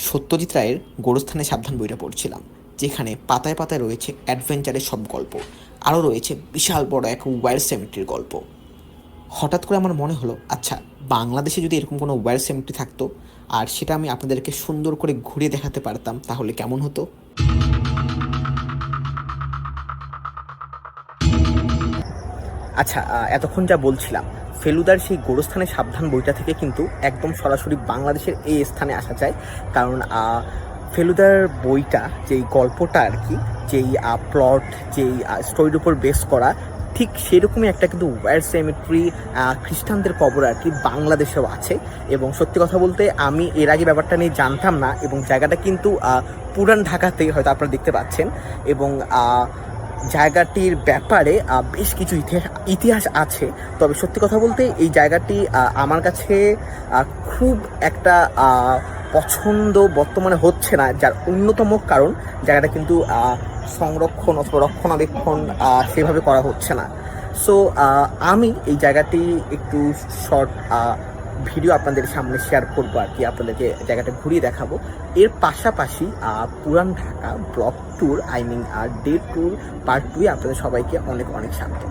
সত্যজিৎ রায়ের গোরস্থানে সাবধান বইটা পড়ছিলাম, যেখানে পাতায় পাতায় রয়েছে অ্যাডভেঞ্চারের সব গল্প, আরও রয়েছে বিশাল বড় এক ওয়্যার সেমেট্রির গল্প। হঠাৎ করে আমার মনে হলো, আচ্ছা, বাংলাদেশে যদি এরকম কোনো ওয়্যার সেমেট্রি থাকতো আর সেটা আমি আপনাদেরকে সুন্দর করে ঘুরিয়ে দেখাতে পারতাম, তাহলে কেমন হতো? আচ্ছা, এতক্ষণ যা বলছিলাম, ফেলুদার সেই গোরস্থানে সাবধান বইটা থেকে কিন্তু একদম সরাসরি বাংলাদেশের এই স্থানে আসা যায়। কারণ ফেলুদার বইটা, যেই গল্পটা আর কি, যেই প্লট, যেই স্টোরির উপর বেস করা, ঠিক সেরকমই একটা কিন্তু ওয়্যার সেমেট্রি খ্রিস্টানদের কবর আর কি বাংলাদেশেও আছে। এবং সত্যি কথা বলতে আমি এর আগে ব্যাপারটা নিয়ে জানতাম না, এবং জায়গাটা কিন্তু পুরান ঢাকাতেই হয়তো আপনারা দেখতে পাচ্ছেন। এবং জায়গাটির ব্যাপারে বেশ কিছু ইতিহাস আছে। তবে সত্যি কথা বলতে এই জায়গাটি আমার কাছে খুব একটা পছন্দ বর্তমানে হচ্ছে না, যার অন্যতম কারণ জায়গাটা কিন্তু সংরক্ষণ অথবা রক্ষণাবেক্ষণ সেভাবে করা হচ্ছে না। সো আমি এই জায়গাটি একটু শর্ট ভিডিও আপনাদের সামনে শেয়ার করবো আর কি, আপনাদেরকে জায়গাটা ঘুরিয়ে দেখাবো। এর পাশাপাশি Puran Dhaka block tour, I mean day tour part 2 আপনাদের সবাইকে অনেক অনেক স্বাগত।